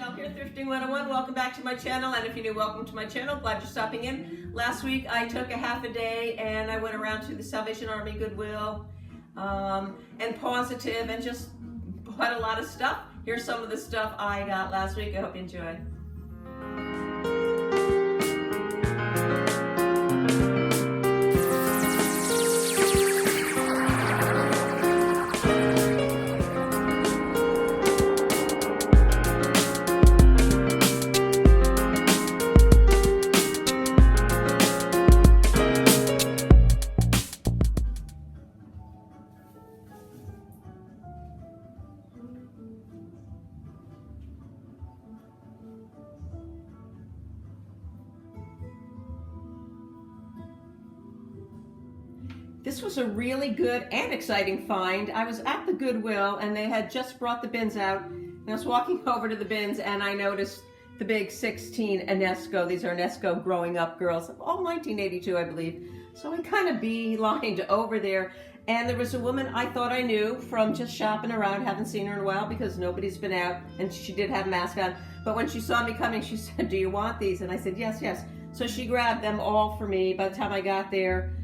Michelle here, Thrifting 101. Welcome back to my channel, and if you're new, welcome to my channel. Glad you're stopping in. Last week I took a half a day and I went around to the Salvation Army, Goodwill, and Pawsitive, and just bought a lot of stuff. Here's some of the stuff I got last week. I hope you enjoy. This was a really good and exciting find. I was at the Goodwill and they had just brought the bins out. And I was walking over to the bins and I noticed the big 16 Enesco. These are Enesco Growing Up Girls, all 1982, I believe. So I kind of beelined over there. And there was a woman I thought I knew from just shopping around. Haven't seen her in a while because nobody's been out, and she did have a mask on. But when she saw me coming, she said, "Do you want these?" And I said, "Yes, yes." So she grabbed them all for me. By the time I got there,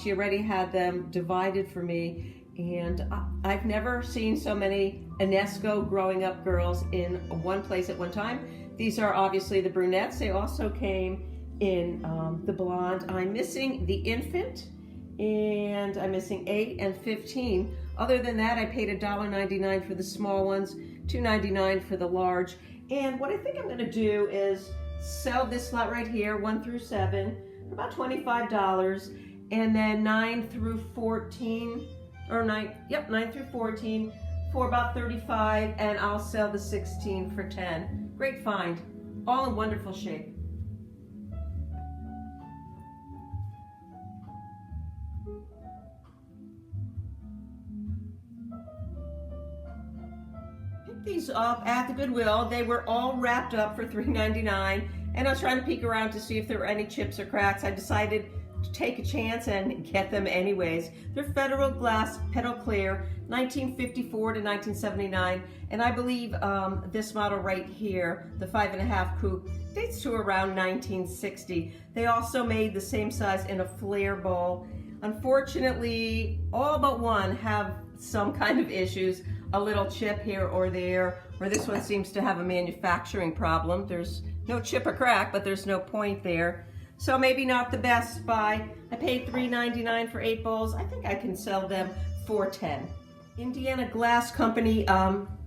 she already had them divided for me. And I've never seen so many Enesco Growing Up Girls in one place at one time. These are obviously the brunettes. They also came in the blonde. I'm missing the infant, and I'm missing 8 and 15. Other than that, I paid $1.99 for the small ones, $2.99 for the large. And what I think I'm going to do is sell this lot right here, 1 through 7, for about $25, and then 9 through 14, or 9 through 14 for about $35, and I'll sell the 16 for $10. Great find, all in wonderful shape. These up at the Goodwill. They were all wrapped up for $3.99, and I was trying to peek around to see if there were any chips or cracks. I decided to take a chance and get them anyways. They're Federal Glass Petal Clear, 1954 to 1979, and I believe this model right here, the 5.5 coupe, dates to around 1960. They also made the same size in a flare bowl. Unfortunately, all but one have some kind of issues. A little chip here or there, or this one seems to have a manufacturing problem. There's no chip or crack, but there's no point there. So maybe not the best buy. I paid $3.99 for 8 bowls. I think I can sell them for $10. Indiana Glass Company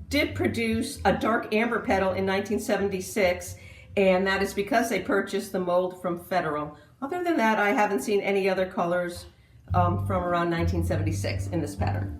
did produce a dark amber petal in 1976, and that is because they purchased the mold from Federal. Other than that, I haven't seen any other colors from around 1976 in this pattern.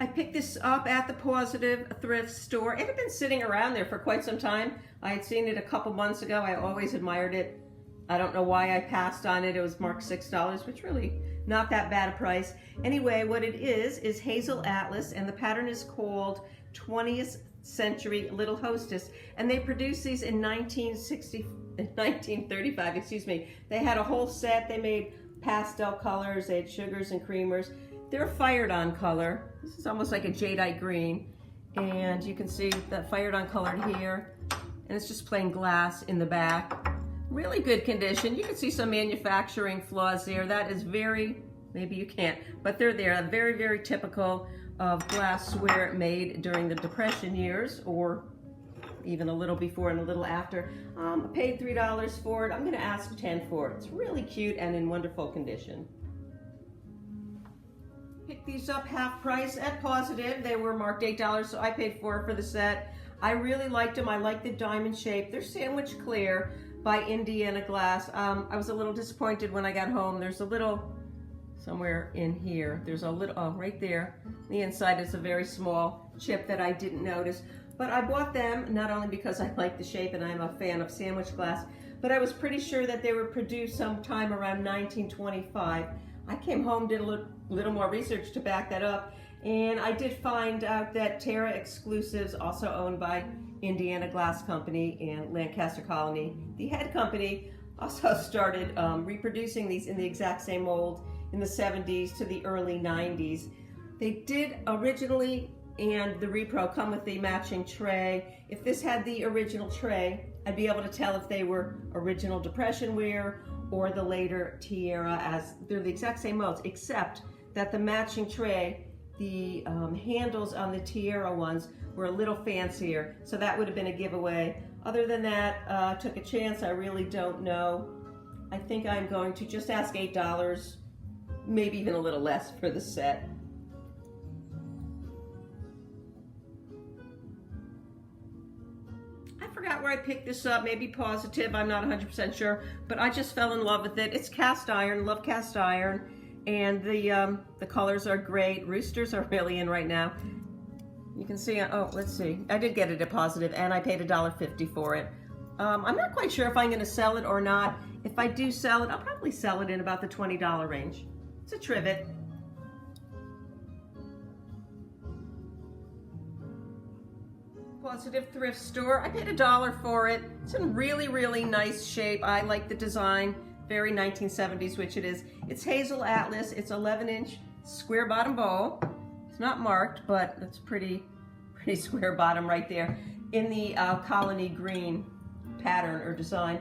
I picked this up at the Pawsitive thrift store. It had been sitting around there for quite some time. I had seen it a couple months ago. I always admired it. I don't know why I passed on it. It was marked $6, which really not that bad a price. Anyway, what it is Hazel Atlas, and the pattern is called 20th Century Little Hostess. And they produced these in 1935, excuse me. They had a whole set. They made pastel colors. They had sugars and creamers. They're fired on color. This is almost like a jadeite green. And you can see that fired on color here. And it's just plain glass in the back. Really good condition. You can see some manufacturing flaws there. That is very, maybe you can't, but they're there. Very, very typical of glassware made during the Depression years, or even a little before and a little after. I paid $3 for it. I'm gonna ask $10 for it. It's really cute and in wonderful condition. Picked these up half price at Pawsitive. They were marked $8, so I paid $4 for the set. I really liked them. I like the diamond shape. They're sandwich clear by Indiana Glass. I was a little disappointed when I got home. There's a little, somewhere in here, there's a little, oh, right there. The inside is a very small chip that I didn't notice. But I bought them not only because I like the shape and I'm a fan of sandwich glass, but I was pretty sure that they were produced sometime around 1925. I came home, did a little more research to back that up, and I did find out that Terra Exclusives, also owned by Indiana Glass Company and Lancaster Colony, the head company, also started reproducing these in the exact same mold in the 70s to the early 90s. They did originally, and the repro, come with the matching tray. If this had the original tray, I'd be able to tell if they were original Depression wear or the later Tiara, as they're the exact same molds, except that the matching tray, the handles on the Tiara ones were a little fancier, so that would have been a giveaway. Other than that, took a chance. I really don't know. I think I'm going to just ask $8, maybe even a little less for the set. I forgot where I picked this up, maybe Pawsitive, I'm not 100% sure, but I just fell in love with it. It's cast iron, love cast iron, and the colors are great. Roosters are really in right now. You can see, oh, let's see, I did get it at Pawsitive, and I paid $1.50 for it. I'm not quite sure if I'm going to sell it or not. If I do sell it, I'll probably sell it in about the $20 range. It's a trivet. Pawsitive thrift store. I paid $1 for it. It's in really, really nice shape. I like the design. Very 1970s, which it is. It's Hazel Atlas. It's 11-inch square bottom bowl. It's not marked, but it's pretty square bottom right there in the colony green pattern or design.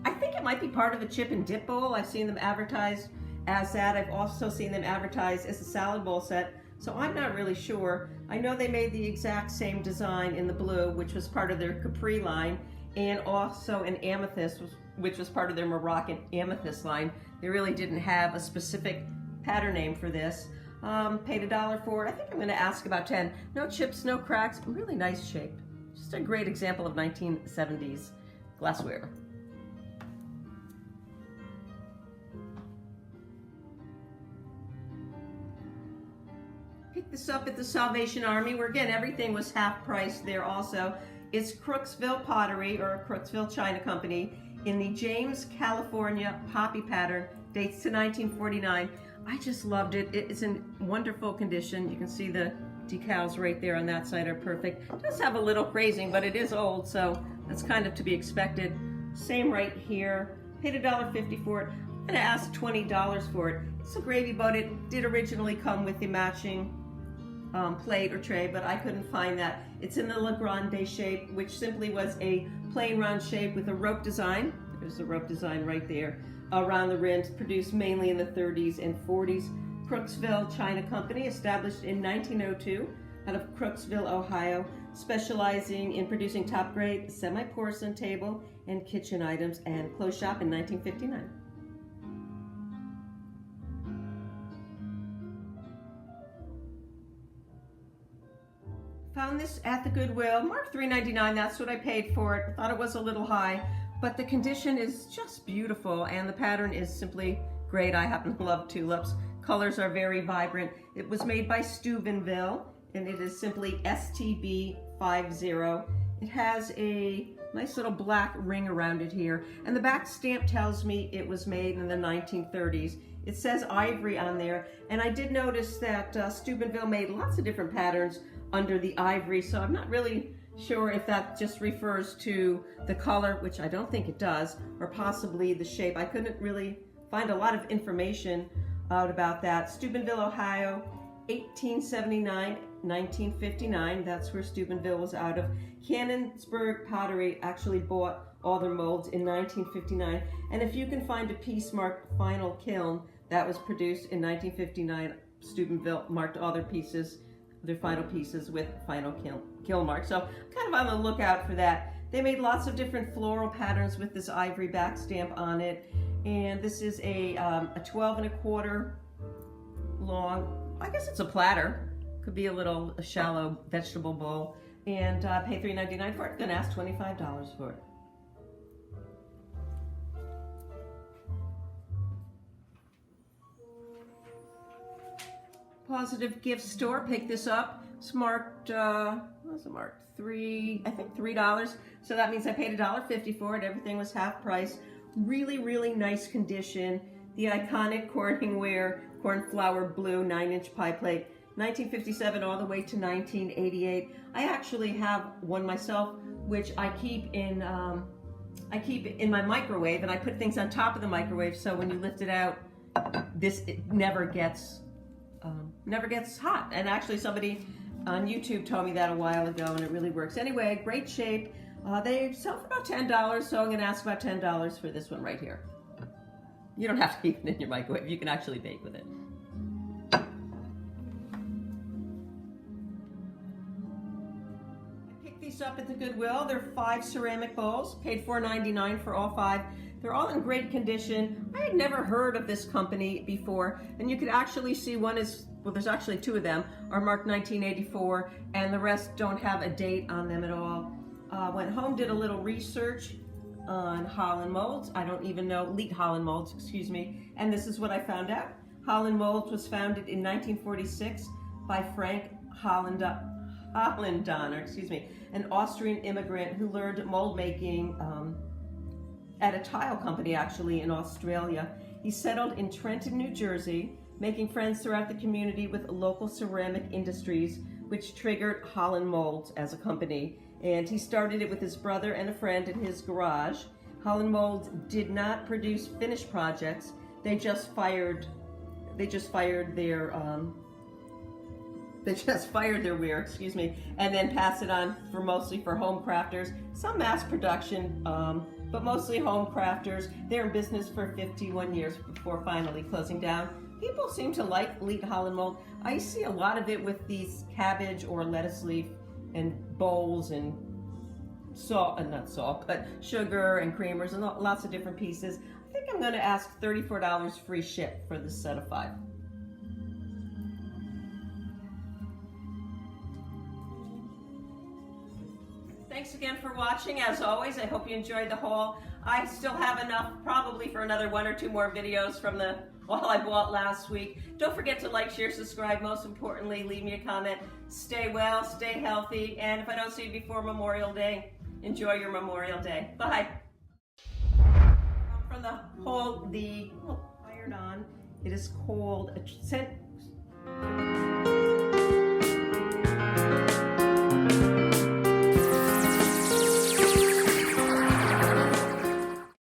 I think it might be part of a chip and dip bowl. I've seen them advertised as that. I've also seen them advertised as a salad bowl set, so I'm not really sure. I know they made the exact same design in the blue, which was part of their Capri line, and also an amethyst, which was part of their Moroccan amethyst line. They really didn't have a specific pattern name for this. Paid $1 for it. I think I'm going to ask about 10. No chips, no cracks, really nice shape. Just a great example of 1970s glassware. Picked this up at the Salvation Army, where again everything was half price there also. It's Crooksville Pottery, or Crooksville China Company, in the James, California poppy pattern, dates to 1949. I just loved it. It is in wonderful condition. You can see the decals right there on that side are perfect. It does have a little crazing, but it is old, so that's kind of to be expected. Same right here. Paid $1.50 for it. I'm gonna ask $20 for it. It's a gravy boat. It did originally come with the matching plate or tray, but I couldn't find that. It's in the La Grande shape, which simply was a plain round shape with a rope design. There's the rope design right there around the rims, produced mainly in the 30s and 40s. Crooksville China Company, established in 1902 out of Crooksville, Ohio, specializing in producing top-grade semi-porcelain table and kitchen items, and closed shop in 1959. Found this at the Goodwill, marked $3.99. That's what I paid for it. I thought it was a little high, but the condition is just beautiful, and the pattern is simply great. I happen to love tulips. Colors are very vibrant. It was made by Steubenville, and it is simply STB50. It has a nice little black ring around it here, and the back stamp tells me it was made in the 1930s. It says ivory on there, and I did notice that Steubenville made lots of different patterns under the ivory, so I'm not really sure if that just refers to the color, which I don't think it does, or possibly the shape. I couldn't really find a lot of information out about that. Steubenville, Ohio, 1879, 1959. That's where Steubenville was out of. Canonsburg Pottery actually bought all their molds in 1959. And if you can find a piece marked Final Kiln that was produced in 1959, Steubenville marked all their pieces, their final pieces, with Final Kiln mark. So kind of on the lookout for that. They made lots of different floral patterns with this ivory back stamp on it. And this is a 12 1/4 long, I guess it's a platter. Could be a shallow vegetable bowl. And pay $3.99 for it. Gonna ask $25 for it. Pawsitive gift store, picked this up. It's marked, what was it marked? I think $3. So that means I paid $1.50 for it. Everything was half price. Really, really nice condition. The iconic Corningware cornflower blue 9-inch pie plate, 1957 all the way to 1988. I actually have one myself, which I keep in my microwave, and I put things on top of the microwave, so when you lift it out, it never gets hot. And actually somebody on YouTube told me that a while ago, and it really works. Anyway, great shape. They sell for about $10, so I'm going to ask about $10 for this one right here. You don't have to keep it in your microwave. You can actually bake with it. I picked these up at the Goodwill. They're 5 ceramic bowls. Paid $4.99 for all 5. They're all in great condition. I had never heard of this company before, and you could actually see one is, well, there's actually 2 of them, are marked 1984, and the rest don't have a date on them at all. Went home, did a little research on Holland molds. I don't even know, Leet Holland molds, excuse me, and this is what I found out. Holland molds was founded in 1946 by Frank Hollandaner, an Austrian immigrant who learned mold making at a tile company actually in Australia. He settled in Trenton, New Jersey, making friends throughout the community with local ceramic industries, which triggered Holland Molds as a company. And he started it with his brother and a friend in his garage. Holland Molds did not produce finished projects. They just fired their ware, excuse me, and then pass it on mostly for home crafters, some mass production, but mostly home crafters. They're in business for 51 years before finally closing down. People seem to like Leet Holland Mold. I see a lot of it with these cabbage or lettuce leaf and bowls and not salt, but sugar and creamers and lots of different pieces. I think I'm going to ask $34 free ship for this set of 5. Thanks again for watching. As always, I hope you enjoyed the haul. I still have enough probably for another 1 or 2 more videos from the haul I bought last week. Don't forget to like, share, subscribe. Most importantly, leave me a comment. Stay well, stay healthy, and if I don't see you before Memorial Day, enjoy your Memorial Day. Bye. From the haul, iron on, it is called a